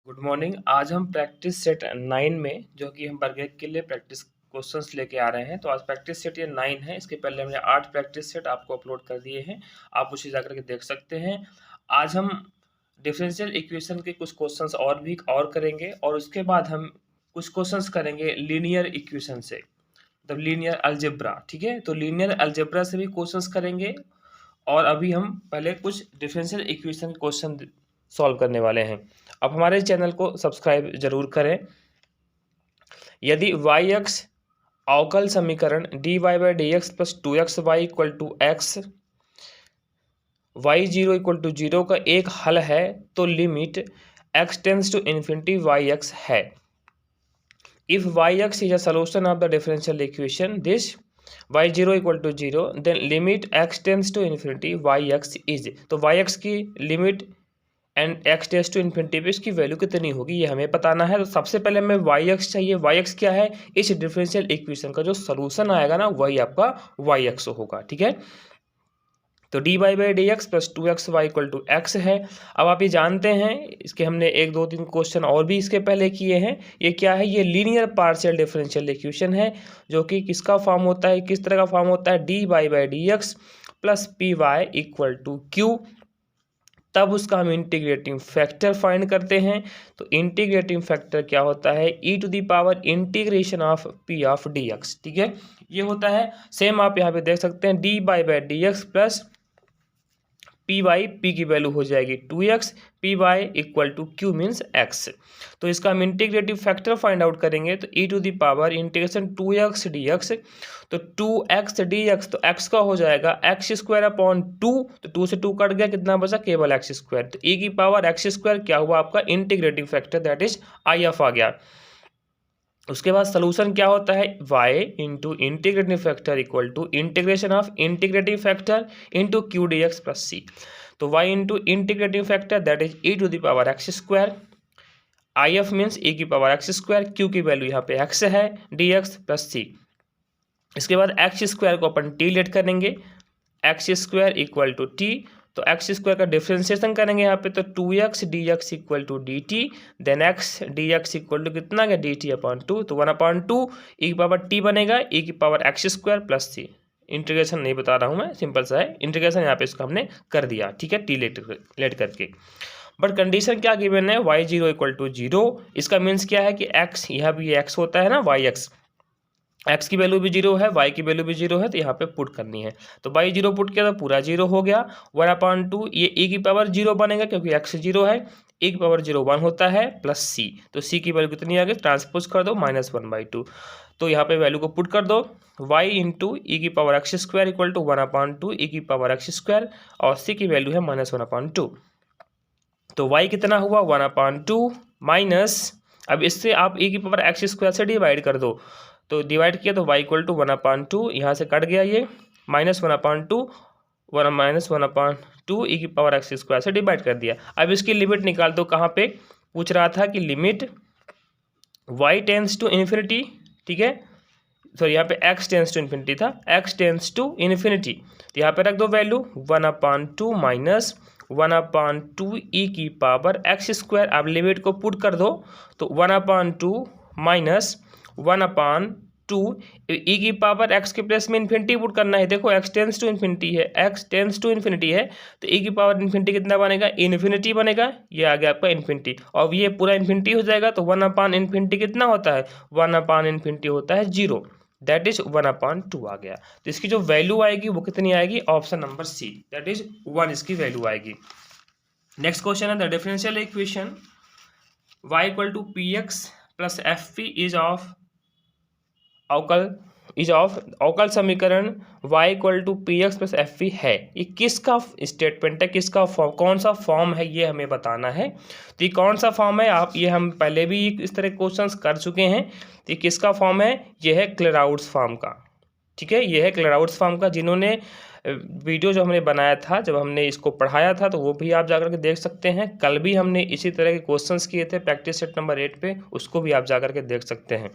Good morning. आज हम practice set 9 में जो कि हम वर्ग के लिए प्रैक्टिस क्वेश्चंस लेके आ रहे हैं। तो आज प्रैक्टिस सेट ये 9 है। इसके पहले हमने 8 प्रैक्टिस सेट आपको अपलोड कर दिए हैं, आप उसे जाकर के देख सकते हैं। आज हम डिफरेंशियल इक्वेशन के कुछ क्वेश्चंस और करेंगे और उसके बाद हम कुछ क्वेश्चंस करेंगे लीनियर इक्वेशन से, मतलब लीनियर अलजेब्रा। ठीक है, तो लीनियर अलजेब्रा से भी क्वेश्चंस करेंगे और अभी हम पहले कुछ डिफरेंशियल इक्वेशन क्वेश्चन सॉल्व करने वाले हैं। अब हमारे चैनल को सब्सक्राइब जरूर करें। यदि वाई एक्स अवकल समीकरण dy by d x plus 2xy equal to x y zero equal to zero का एक हल है तो limit x tends to infinity y x है। If y x is a solution of the differential equation this y zero equal to zero then limit x tends to infinity y x is. तो y x की limit and x tends to infinity पे इसकी value कितनी होगी ये हमें बताना है। तो सबसे पहले हमें वाई एक्स चाहिए। वाई एक्स क्या है? इस डिफरेंशियल इक्वेशन का जो सोल्यूशन आएगा ना वही आपका वाई एक्स होगा। ठीक है, तो d y by d x plus 2xy equal to x है। अब आप ये जानते हैं, इसके हमने 1 2 3 क्वेश्चन और भी इसके पहले किए हैं। ये क्या है? ये लीनियर पार्शियल डिफरेंशियल इक्वेशन है जो कि किसका फॉर्म होता है, किस तरह का फॉर्म होता है? D y by d x plus p y equal to q. तब उसका हम इंटीग्रेटिंग फैक्टर फाइंड करते हैं। तो इंटीग्रेटिंग फैक्टर क्या होता है? E to the power integration of p of d x. ठीक है, ये होता है। सेम आप यहाँ पे देख सकते हैं d by d x plus p y, p की वैल्यू हो जाएगी 2x, p y equal to q means x। तो इसका हम इंटीग्रेटिव फैक्टर फाइंड आउट करेंगे। तो e to the power integration 2x dx, तो 2x dx तो x का हो जाएगा एक्स स्क्वायर अपॉन 2, तो 2 से 2 कट गया, कितना बचा? केवल एक्स स्क्वायर। तो e की पावर एक्स स्क्वायर क्या हुआ आपका? Integrative factor, that is I F आ गया। उसके बाद सोल्यूशन क्या होता है? y into integrative factor equal to integration of integrative factor into q d x plus c. तो y into integrative factor that is e to the power x square, I F means e की power x square, q की value यहाँ पे x है, D x plus सी। इसके बाद x square को अपन टी लेट करेंगे, x square equal to t. तो एक्स स्क्वायर का डिफ्रेंसिएशन करेंगे यहाँ पे, तो 2x dx equal to d t, then x dx equal to कितना गया? डी टी अपॉन 2, तो 1/2 ई की पावर टी बनेगा, ई की पावर एक्स स्क्वायर प्लस सी। इंटीग्रेशन नहीं बता रहा हूँ मैं, सिंपल सा है इंटीग्रेशन, यहाँ पे इसको हमने कर दिया। ठीक है, टी लेट करके। बट कंडीशन क्या गिवन है? Y zero equal to zero. इसका मीन्स क्या है कि एक्स, यहाँ भी एक्स होता है ना, वाई एक्स, एक्स की वैल्यू भी जीरो है, वाई की वैल्यू भी जीरो है, तो यहाँ पे पुट करनी है। तो वाई जीरो पुट किया तो पूरा जीरो हो गया। 1/2 ये ई की पावर जीरो बनेगा क्योंकि एक्स जीरो है, ई की पावर जीरो 1 होता है, प्लस सी। तो सी की वैल्यू कितनी आ गई? ट्रांसपोज कर दो, -1/2। तो यहाँ पे वैल्यू को पुट कर दो, वाई इंटू ई की power x square equal to 1/2 e की पावर एक्स स्क्वायर, और सी की वैल्यू है -1/2। तो वाई कितना हुआ? 1/2 माइनस, अब इससे आप ई की पावर एक्स स्क्वायर से डिवाइड कर दो, तो डिवाइड किया तो y इक्वल टू 1/2, यहाँ से कट गया ये, -1/2, -1/2 ई की पावर एक्स स्क्वायर से डिवाइड कर दिया। अब इसकी लिमिट निकाल दो। कहाँ पे पूछ रहा था कि limit y tends to infinity, ठीक है, तो यहाँ पे x टेंस टू इन्फिनिटी था, x टेंस टू इन्फिनिटी, तो यहाँ पे रख दो वैल्यू 1/2 माइनस 1/2 ई की पावर एक्स स्क्वायर। अब लिमिट को पुट कर दो, तो 1/2 माइनस 1/2 ई की पावर एक्स के प्लेस में इन्फिनिटी पुट करना है। देखो एक्स टेंस टू इन्फिनिटी है, एक्स टेंस टू इन्फिनिटी है, तो ई की पावर इन्फिनिटी कितना बनेगा? इन्फिनिटी बनेगा, ये आ गया आपका इन्फिनिटी, और ये पूरा इन्फिनिटी हो जाएगा। तो 1/इन्फिनिटी कितना होता है? 1/इन्फिनिटी होता है 0, दैट इज 1/2 आ गया। तो इसकी जो वैल्यू आएगी वो कितनी आएगी? Option number C, that is 1 इसकी वैल्यू आएगी। नेक्स्ट क्वेश्चन है the differential equation y equal to p x plus f p is of अवकल समीकरण y equal to p x plus f p है। ये किसका स्टेटमेंट है, किसका फॉर्म, कौन सा फॉर्म है, ये हमें बताना है। तो ये कौन सा फॉर्म है? आप ये हम पहले भी इस तरह क्वेश्चंस कर चुके हैं। तो ये किसका फॉर्म है? ये है क्लेराउड्स फॉर्म का। ठीक है, ये है क्लेराउड्स फॉर्म का। जिन्होंने वीडियो जो हमने बनाया था, जब हमने इसको पढ़ाया था, तो वो भी आप जाकर के देख सकते हैं। कल भी हमने इसी तरह के क्वेश्चंस किए थे प्रैक्टिस सेट नंबर 8 पे, उसको भी आप जाकर के देख सकते हैं।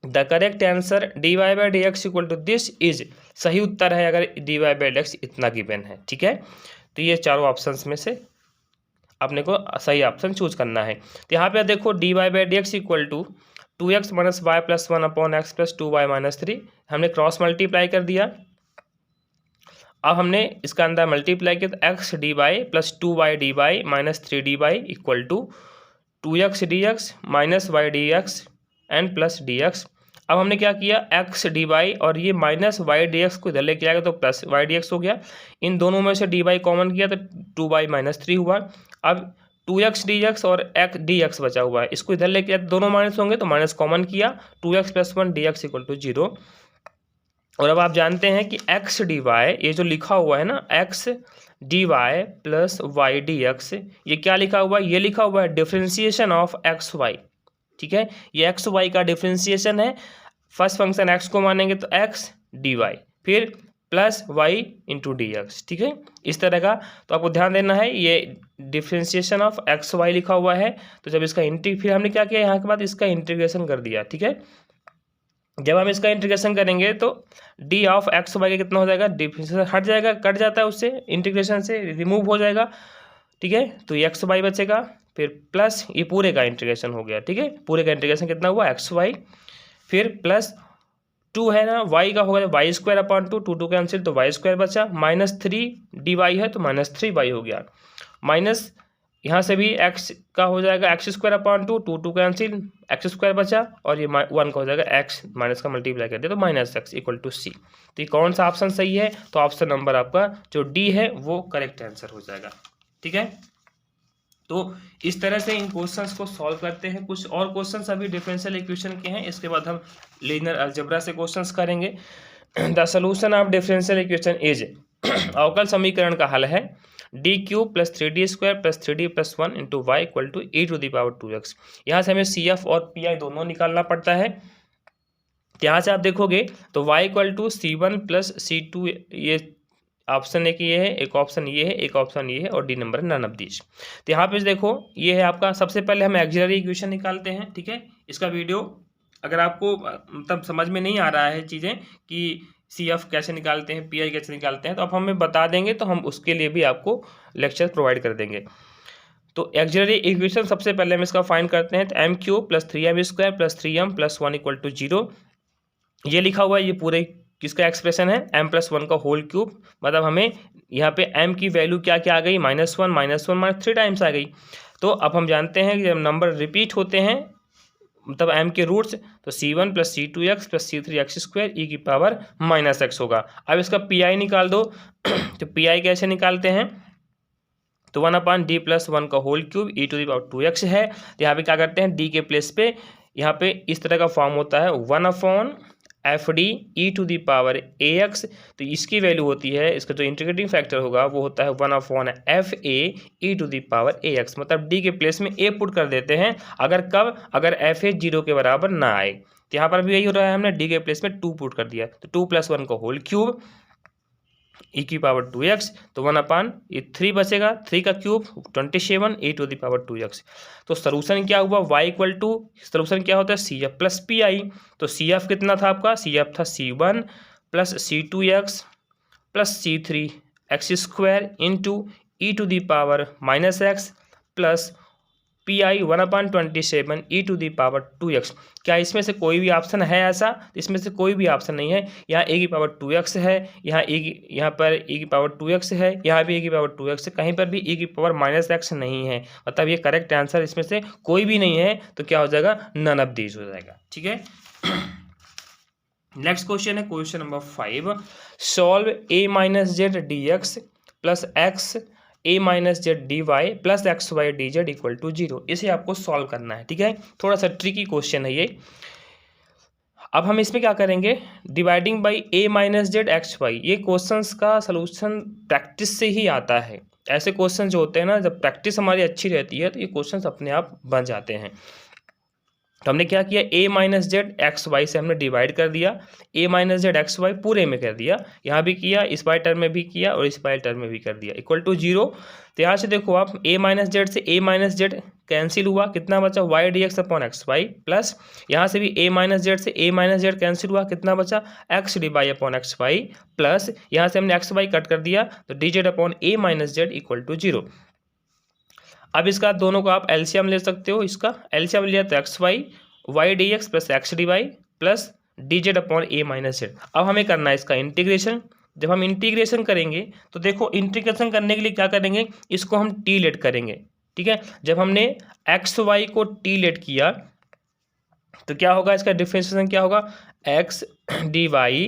The correct answer d y by d x equal to this is, सही उत्तर है अगर d y by d x इतना गिवन है। ठीक है, तो ये चारों ऑप्शंस में से अपने को सही ऑप्शन चूज करना है। तो यहाँ पे देखो dy by d x equal to 2x minus y plus 1 upon x plus 2y minus 3, हमने क्रॉस मल्टीप्लाई कर दिया। अब हमने इसका अंदर मल्टीप्लाई किया तो x d y plus 2y d y minus 3 d y equal to 2x d x minus y d x and plus d x. अब हमने क्या किया, एक्स डी वाई और ये माइनस वाई डी एक्स को इधर लेके आएगा तो प्लस वाई डी एक्स हो गया। इन दोनों में से डी वाई कॉमन किया तो 2y माइनस 3 हुआ। अब 2x डी एक्स और एक्स डी एक्स बचा हुआ है, इसको इधर लेके आया तो दोनों माइनस होंगे तो माइनस कॉमन किया, 2x plus 1 d x equal to 0। और अब आप जानते हैं कि एक्स डी वाई, ये जो लिखा हुआ है ना x d y plus y d x, ये क्या लिखा हुआ है, ये लिखा हुआ है डिफ्रेंसिएशन ऑफ एक्स वाई। ठीक है, ये एक्स वाई का डिफ्रेंसिएशन है। फर्स्ट फंक्शन एक्स को मानेंगे तो एक्स डी वाई फिर plus y into d x. ठीक है, इस तरह का तो आपको ध्यान देना है, ये डिफ्रेंसिएशन ऑफ एक्स वाई लिखा हुआ है। तो जब इसका फिर हमने क्या किया, यहाँ के बाद इसका इंटीग्रेशन कर दिया। ठीक है, जब हम इसका इंटीग्रेशन करेंगे तो डी ऑफ एक्स वाई का कितना हो जाएगा, डिफ्रेंशिएशन हट जाएगा, कट जाता है उससे, इंटीग्रेशन से रिमूव हो जाएगा। ठीक है, तो ये एक्स वाई बचेगा, फिर प्लस ये पूरे का इंटीग्रेशन हो गया। ठीक है, पूरे का इंटीग्रेशन कितना हुआ एक्स वाई, फिर प्लस 2 है ना वाई का होगा वाई स्क्वायर अपॉन 2, 2 कैंसिल तो वाई स्क्वायर बचा, माइनस 3 डी वाई है तो माइनस 3 वाई हो गया, माइनस यहाँ से भी एक्स का हो जाएगा x square upon 2, 2 cancel x square बचा, और ये 1 का हो जाएगा एक्स माइनस का मल्टीप्लाई कर दिया तो minus x equal to c. तो ये कौन सा ऑप्शन सही है, तो ऑप्शन नंबर आपका जो डी है वो करेक्ट आंसर हो जाएगा। ठीक है, तो इस तरह से इन क्वेश्चंस को सॉल्व करते हैं। कुछ और क्वेश्चंस अभी डिफरेंशियल इक्वेशन के हैं, इसके बाद हम लीनियर अलजेब्रा से क्वेश्चंस करेंगे। The solution of differential equation is, अवकल समीकरण का हल है d cube plus 3d square plus 3d plus 1 into y equal to e to the power 2x। यहाँ से हमें सी एफ और पी आई दोनों निकालना पड़ता है। यहाँ से आप देखोगे तो y equal to C1 plus C2, ये ऑप्शन एक ये है, एक ऑप्शन ये है, एक ऑप्शन ये है, और D number none of these. तो यहाँ पे देखो ये है आपका, सबसे पहले हम ऑक्सिलरी इक्वेशन निकालते हैं। ठीक है, इसका वीडियो अगर आपको मतलब समझ में नहीं आ रहा है चीज़ें कि सी एफ कैसे निकालते हैं, पी आई कैसे निकालते हैं, तो आप हमें बता देंगे तो हम उसके लिए भी आपको लेक्चर प्रोवाइड कर देंगे। तो ऑक्सिलरी इक्वेशन सबसे पहले हम इसका फाइंड करते हैं, तो m cube plus 3m square plus 3m plus 1 equal to 0, ये लिखा हुआ है, ये पूरे किसका एक्सप्रेशन है, m प्लस 1 का होल क्यूब। मतलब हमें यहाँ पे m की वैल्यू क्या क्या आ गई, -1 -1 माइनस 3 टाइम्स आ गई। तो अब हम जानते हैं कि जब नंबर रिपीट होते हैं मतलब m के रूट्स, तो c1 plus c2x plus c3x square ई की पावर माइनस x होगा। अब इसका पी निकाल दो तो पी कैसे निकालते हैं, तो 1 अपॉन डी प्लस 1 का whole cube e to the power 2x है। तो यहाँ पे क्या करते हैं, डी के प्लेस पे यहाँ पे इस तरह का फॉर्म होता है 1 upon f d e to the power a x. तो इसकी वैल्यू होती है, इसका जो इंटीग्रेटिंग फैक्टर होगा वो होता है 1 upon f a e to the power a x. मतलब डी के प्लेस में ए पुट कर देते हैं, अगर कब, अगर एफ ए 0 के बराबर ना आए। तो यहाँ पर भी यही हो रहा है, हमने डी के प्लेस में 2 पुट कर दिया, तो 2 प्लस 1 का होल क्यूब ई की पावर 2x, तो 1 अपॉन ये 3 बचेगा, 3 का cube 27 e to the power 2x। तो सॉल्यूशन क्या हुआ, y इक्वल टू, सॉल्यूशन क्या होता है C F plus P I. तो सी एफ कितना था आपका, सी एफ था c1 plus c2x plus c3x square into e to the power minus x plus P I 1 upon 27 e to the power 2x। क्या इसमें से कोई भी ऑप्शन है ऐसा, इसमें से कोई भी ऑप्शन नहीं है। यहाँ ए की पावर 2x है, यहाँ पर e की पावर 2x है, यहाँ भी e की पावर 2x है, कहीं पर भी e की पावर माइनस एक्स नहीं है। मतलब ये करेक्ट आंसर इसमें से कोई भी नहीं है, तो क्या हो जाएगा, नन ऑफ दीज हो जाएगा। ठीक है, नेक्स्ट क्वेश्चन है question number 5, solve a minus z d x plus x a minus z d y plus x y d z equal to 0। इसे आपको सॉल्व करना है। ठीक है, थोड़ा सा ट्रिकी क्वेश्चन है ये। अब हम इसमें क्या करेंगे, dividing by a minus z x y. ये क्वेश्चंस का सलूशन प्रैक्टिस से ही आता है। ऐसे क्वेश्चन जो होते हैं ना, जब प्रैक्टिस हमारी अच्छी रहती है तो ये क्वेश्चंस अपने आप बन जाते हैं। तो हमने क्या किया, a minus z x y से हमने डिवाइड कर दिया, a minus z x y पूरे में कर दिया, यहाँ भी किया, इस वाई टर्म में भी किया और इस वाई टर्म में भी कर दिया, इक्वल टू 0। तो यहाँ से देखो आप a माइनस जेड से a माइनस जेड कैंसिल हुआ, कितना बचा, y d x upon x y, plus यहाँ से भी a माइनस जेड से a माइनस जेड कैंसिल हुआ, कितना बचा, x d y upon x y, plus यहाँ से हमने एक्स वाई कट कर दिया, तो d z upon a minus Z equal to 0। अब इसका दोनों को आप एलसीएम ले सकते हो। इसका एलसीएम लिया तो x y d x plus x d y plus d z upon a minus z. अब हमें करना है इसका इंटीग्रेशन। जब हम इंटीग्रेशन करेंगे तो देखो इंटीग्रेशन करने के लिए क्या करेंगे, इसको हम टी लेट करेंगे, ठीक है। जब हमने एक्स वाई को टी लेट किया तो क्या होगा, इसका डिफरेंशिएशन क्या होगा, x d y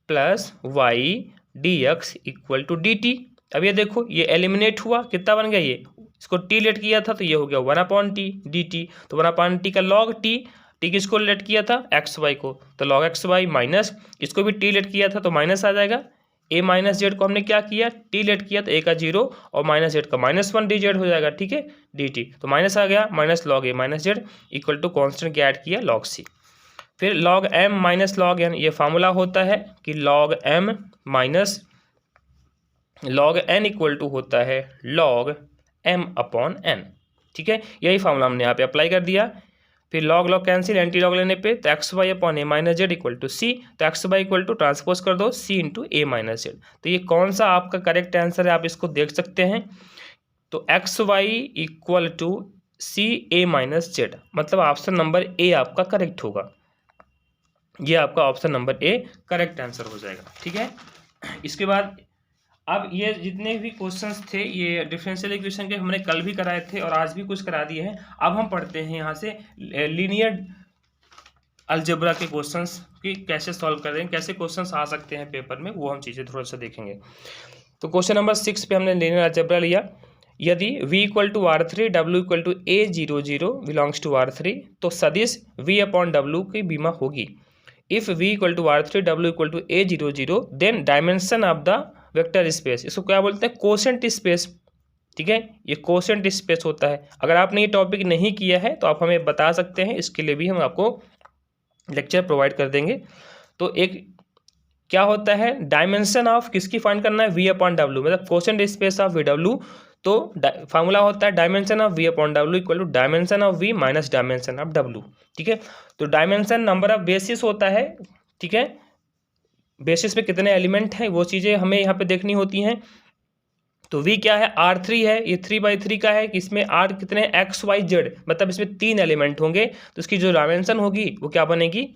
plus y d x equal to d t. अब ये देखो ये एलिमिनेट हुआ, कितना बन गया, ये इसको टी लेट किया था तो ये हो गया 1/t डी टी। तो 1/t का log टी किसको लेट किया था, एक्स वाई को, तो log एक्स वाई माइनस इसको भी टी लेट किया था तो माइनस आ जाएगा। ए माइनस जेड को हमने क्या किया, टी लेट किया तो ए का 0 और माइनस जेड का -1 डी जेड हो जाएगा, ठीक है, डी टी। तो माइनस आ गया, minus log A minus Z equal to constant क्या ऐड किया, log सी। फिर log m minus log n, ये फार्मूला होता है कि log m minus log n equal to होता है log m अपॉन n, ठीक है। यही फार्मूला हमने यहाँ पे अप्लाई कर दिया। फिर log log cancel, anti log लेने पे तो x y upon a minus Z equal to c, तो x Y equal to transpose कर दो c into a minus z. तो ये कौन सा आपका करेक्ट आंसर है, आप इसको देख सकते हैं। तो x Y equal to C A minus Z, मतलब ऑप्शन नंबर ए आपका करेक्ट होगा। ये आपका option number A correct answer हो जाएगा, ठीक है। इसके बाद अब ये जितने भी क्वेश्चंस थे ये डिफरेंशियल इक्वेशन के हमने कल भी कराए थे और आज भी कुछ करा दिए हैं। अब हम पढ़ते हैं यहाँ से लीनियर अलजेब्रा के क्वेश्चंस कि कैसे सॉल्व करें, कैसे क्वेश्चंस आ सकते हैं पेपर में, वो हम चीज़ें थोड़ा सा देखेंगे। तो क्वेश्चन नंबर 6 पे हमने लीनियर अलजेब्रा लिया। यदि v equal to R3 W equal to A00 belongs to R3 तो सदिश v अपॉन W की बीमा होगी। If v equal to R3 W equal to A00 then dimension of the vector space, इसको क्या बोलते हैं, कोसेंट स्पेस, ठीक है। ये कोसेंट स्पेस होता है। अगर आपने ये टॉपिक नहीं किया है तो आप हमें बता सकते हैं, इसके लिए भी हम आपको लेक्चर प्रोवाइड कर देंगे। तो एक क्या होता है, डायमेंशन ऑफ किसकी फाइंड करना है, वी अपॉन डब्ल्यू, मतलब quotient space of V W. तो फार्मूला होता है dimension of V upon W equal to dimension of V minus dimension of W, ठीक है। तो डायमेंशन नंबर ऑफ बेसिस होता है, ठीक है, बेसिस पे कितने एलिमेंट हैं वो चीज़ें हमें यहाँ पे देखनी होती हैं। तो v क्या है, R3 है, ये 3/3 का है कि इसमें r कितने x y z, मतलब इसमें 3 एलिमेंट होंगे तो इसकी जो डायमेंशन होगी वो क्या बनेगी,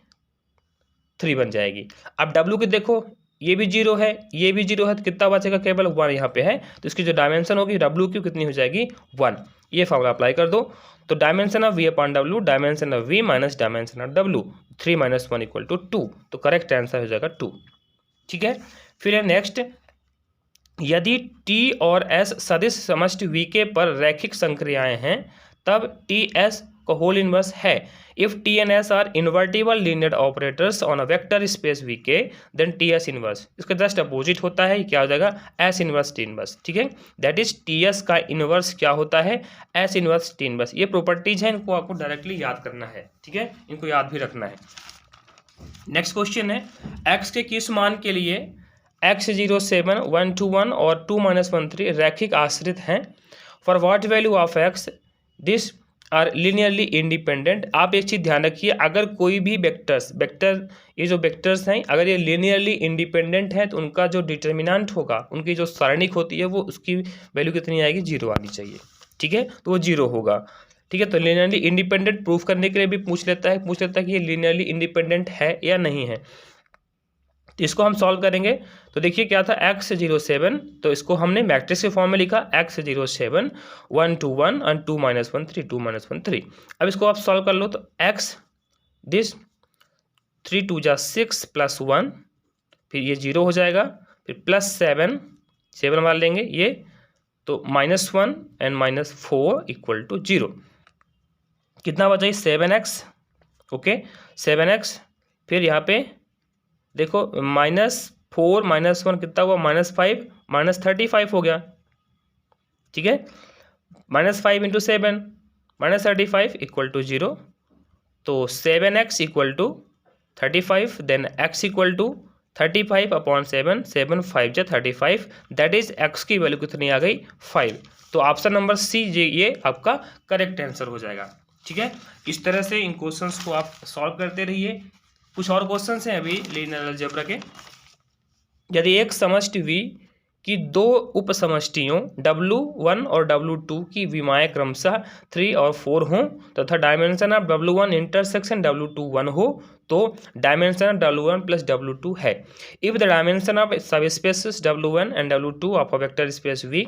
3 बन जाएगी। अब w की देखो, ये भी 0 है, ये भी 0 है, तो कितना बचेगा, केवल 1 यहाँ पे है, तो इसकी जो डायमेंशन होगी w की कितनी हो जाएगी, 1। ये फॉर्मूला अप्लाई कर दो। तो dimension of v upon W, dimension of v minus dimension of w, 3 - 1 equal to 2, तो करेक्ट आंसर हो जाएगा 2, ठीक है। फिर है नेक्स्ट, यदि t और s सदिश समष्टि vk पर रैखिक संक्रियाएं हैं तब ts का होल इनवर्स है। If t and s are invertible linear operators on a vector space vk then ts inverse, इसका जस्ट अपोजिट होता है, क्या हो जाएगा, s इनवर्स t इनवर्स, ठीक है। दैट इज ts का इनवर्स क्या होता है, s इनवर्स t इनवर्स। ये प्रॉपर्टीज हैं, इनको आपको डायरेक्टली याद करना है, ठीक है, इनको याद भी रखना है। नेक्स्ट क्वेश्चन है, x के किस मान के लिए x07 121 और 2 - 13 रैखिक आश्रित हैं, for what value of x this are linearly independent. आप एक चीज़ ध्यान रखिए, अगर कोई भी वेक्टर ये जो वेक्टर्स हैं अगर ये लीनियरली इंडिपेंडेंट है तो उनका जो डिटर्मिनेंट होगा, उनकी जो सारणिक होती है वो उसकी वैल्यू कितनी आएगी, 0 आनी चाहिए, ठीक है, तो वो 0 होगा, ठीक है। तो लीनियरली इंडिपेंडेंट प्रूफ करने के लिए भी पूछ लेता है कि ये लीनियरली इंडिपेंडेंट है या नहीं है। तो इसको हम सॉल्व करेंगे। तो देखिए क्या था, x07, तो इसको हमने मैट्रिक्स के फॉर्म में लिखा, x07 121 और 2 - 13 2 - 13। अब इसको आप सॉल्व कर लो, तो x दिस 3 2 जा 6 + 1, फिर ये 0 हो जाएगा, फिर +7 7 मान लेंगे ये, तो -1 and -4 इक्वल टू 0। कितना बचा, 7x, ओके 7x। फिर यहाँ पे देखो -4 - 1 कितना हुआ, -5 -35 हो गया, ठीक है। -5 × 7 -35 इक्वल टू 0। तो 7x equal to 35, then x equal to 35 upon 7, 7 5 जा 35, दैट इज x की वैल्यू कितनी आ गई, 5। तो ऑप्शन नंबर सी ये आपका करेक्ट आंसर हो जाएगा, ठीक है। इस तरह से इन क्वेश्चंस को आप सॉल्व करते रहिए। कुछ और क्वेश्चंस हैं अभी लीनियर अलजेब्रा के। यदि एक समष्टि V कि दो उप समष्टियों W1 और W2 की विमाएँ क्रमशः 3 और 4 हों तथा dimension of W1 intersection W2 1 हो तो dimension of W1 plus W2 है। If the dimension of subspaces W1 and W2 of a vector space V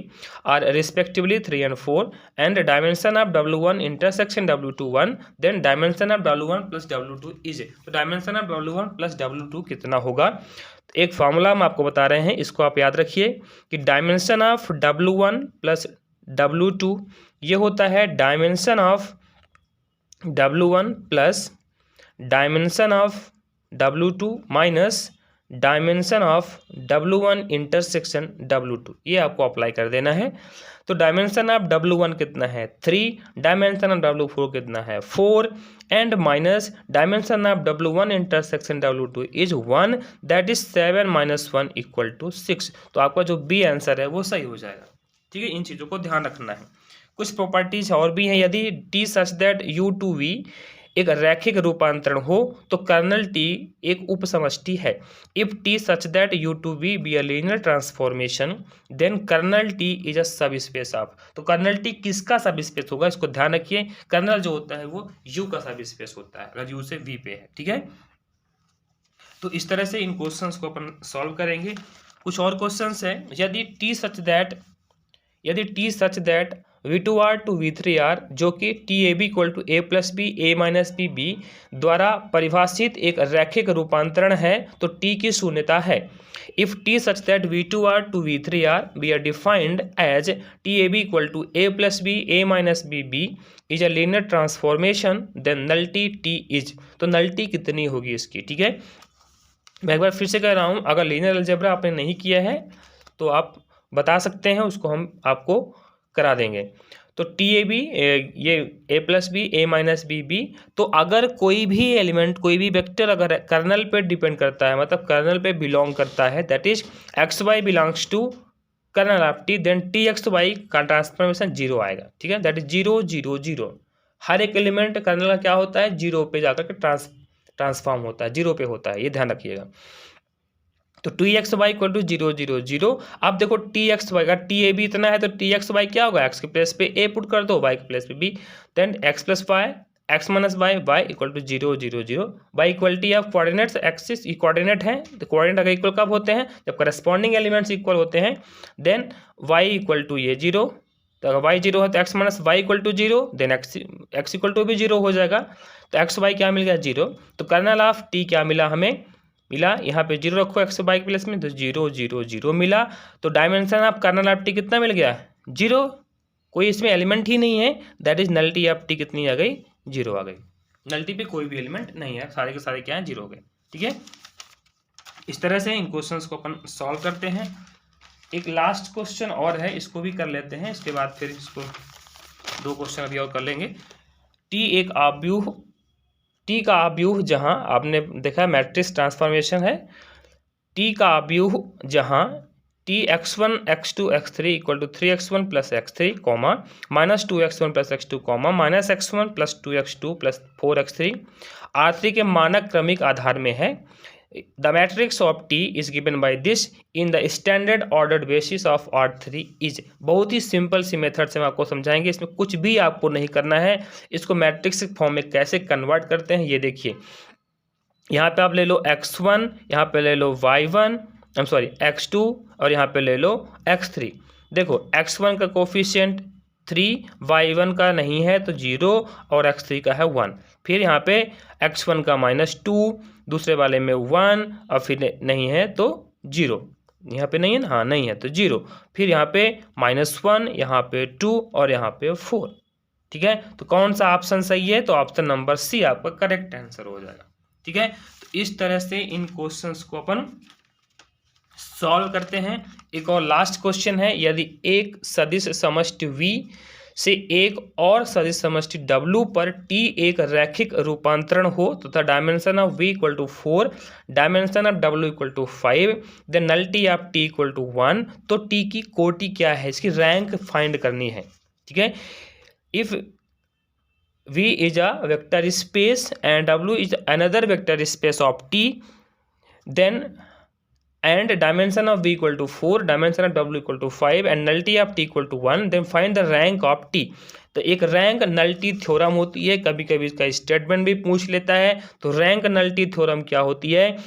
are respectively 3 and 4 and dimension of W1 intersection W2 1 then dimension of W1 plus W2 is. तो dimension of W1 plus W2 कितना होगा? एक formula हम आपको बता रहे हैं, इसको आप याद रखिए कि dimension of W1 plus W2 ये होता है dimension of W1 plus dimension of W2 minus dimension of W1 intersection W2। ये आपको अप्लाई कर देना है। तो डायमेंशन ऑफ W1 कितना है 3, डायमेंशन ऑफ W4 कितना है 4 and minus dimension of W1 intersection W2 is 1 that is 7 minus 1 equal to 6। तो आपका जो बी आंसर है वो सही हो जाएगा। ठीक है, इन चीज़ों को ध्यान रखना है। कुछ प्रॉपर्टीज और भी हैं। यदि टी सच दैट U2V एक रैखिक रूपांतरण हो तो कर्नल टी एक उप समष्टि है। If T such that U2V be a linear transformation then kernel T is a subspace of. तो कर्नल टी किसका सब स्पेस होगा, इसको ध्यान रखिए। कर्नल जो होता है वो U का सब स्पेस होता है अगर U से V पे है। ठीक है, तो इस तरह से इन क्वेश्चंस को अपन सॉल्व करेंगे। कुछ और क्वेश्चंस है। यदि T such that V2R to V3R जो कि TAB equal to A plus B A minus B B द्वारा परिभाषित एक रैखिक रूपांतरण है तो T की शून्यता है। If T such that V2R to V3R be are defined as TAB equal to A plus B A minus B B is a linear transformation then nullity T is. तो नल्टी कितनी होगी इसकी? ठीक है, मैं एक बार फिर से कह रहा हूँ, अगर लीनियर अलजेब्रा आपने नहीं किया है तो आप बता सकते हैं, उसको हम आपको करा देंगे। तो TAB ये A plus B A minus B B. तो अगर कोई भी एलिमेंट, कोई भी वेक्टर अगर कर्नल पे डिपेंड करता है, मतलब कर्नल पे बिलोंग करता है, that is XY belongs to kernel of T, then TXY का ट्रांसफॉर्मेशन 0 आएगा। ठीक है, दैट इज 0 0 0। हर एक एलिमेंट कर्नल का क्या होता है 0 पे जाकर के ट्रांसफॉर्म होता है, 0 पे होता है, ये ध्यान रखिएगा। तो TXY इक्वल टू 0 0 0। अब देखो TXY का TAB इतना है तो TXY क्या होगा, x के प्लेस पे A पुट कर दो, y के प्लेस पे B, then x plus Y x minus y y equal to 0 0 0। By equality of coordinates axis, ये कोऑर्डिनेट है तो कोऑर्डिनेट अगर इक्वल कब होते हैं, जब करस्पॉन्डिंग एलिमेंट्स इक्वल होते हैं। देन y इक्वल टू ये 0, तो अगर y 0 है तो x minus Y equal to 0, then x equal to भी 0 हो जाएगा। तो XY क्या मिल गया 0। तो कर्नल ऑफ T क्या मिला हमें, मिला यहाँ पे 0 रखो x y के प्लेस में, तो 0 0 0 मिला। तो dimension of kernel of T कितना मिल गया 0, कोई इसमें एलिमेंट ही नहीं है, that is nullity of T कितनी आ गई 0 आ गई। नल्टी पे कोई भी एलिमेंट नहीं है, सारे के सारे क्या है 0 हो गए। ठीक है, इस तरह से इन क्वेश्चंस को अपन सॉल्व करते हैं। एक लास्ट क्वेश्चन और है, इसको भी कर लेते हैं, इसके बाद फिर इसको 2 क्वेश्चन अभी और कर लेंगे। T का आव्यूह जहां आपने देखा मैट्रिक्स ट्रांसफॉर्मेशन है, T का आव्यूह जहां T x1 x2 x3 equal to 3x1 plus x3 comma minus 2x1 plus x2 comma minus x1 plus 2x2 plus 4x3 R3 के मानक क्रमिक आधार में है। The matrix of T is given by this in the standard ordered basis of R3 is। बहुत ही simple सी method से हम आपको समझाएंगे, इसमें कुछ भी आपको नहीं करना है। इसको मैट्रिक्स फॉर्म में कैसे कन्वर्ट करते हैं ये देखिए। यहाँ पे आप ले लो x1, यहाँ पे ले लो y1, x2 और यहाँ पे ले लो x3। देखो x1 का कोफिशिएंट 3, y1 का नहीं है तो 0 और x3 का है 1। फिर यहाँ पे x1 का -2, दूसरे वाले में 1 और फिर नहीं है तो 0। यहाँ पे नहीं है ना, हाँ नहीं है तो 0। फिर यहाँ पे -1, यहाँ पे 2 और यहाँ पे 4। ठीक है, तो कौन सा ऑप्शन सही है, तो ऑप्शन नंबर सी आपका करेक्ट आंसर हो जाएगा। ठीक है, तो इस तरह से इन क्वेश्चंस को अपन सॉल्व करते हैं। एक और लास्ट क्वेश्चन है, यदि एक सदिश समष्टि V से एक और सदिश समष्टि W पर T एक रैखिक रूपांतरण हो तथा dimension of V equal to 4, dimension of W equal to 5, then nullity of T equal to 1, तो T की कोटि क्या है, इसकी रैंक फाइंड करनी है। ठीक है, if V is a vector space and W is another vector space of T, then and dimension of v equal to 4, dimension of w equal to 5 and nullity of t equal to 1, then find the rank of t। तो एक rank nullity theorem होती है, कभी कभी इसका statement भी पूछ लेता है। तो रैंक नल्टी थ्योरम क्या होती है?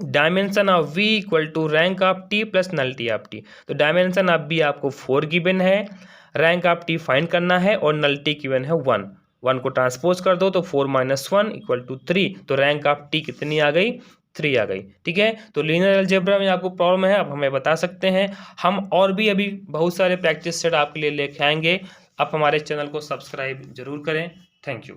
Dimension of v equal to rank of t plus nullity of t। तो डायमेंशन ऑफ v आपको 4 गिवन है, रैंक ऑफ t फाइंड करना है और नल्टी गिवन है 1। 1 को ट्रांसपोज कर दो तो 4 माइनस 1 इक्वल टू 3। तो रैंक ऑफ t कितनी आ गई? 3 आ गई। ठीक है, तो लीनियर अलजेब्रा में आपको प्रॉब्लम है, आप हमें बता सकते हैं। हम और भी अभी बहुत सारे प्रैक्टिस सेट आपके लिए लेके आएंगे। आप हमारे चैनल को सब्सक्राइब जरूर करें। Thank you.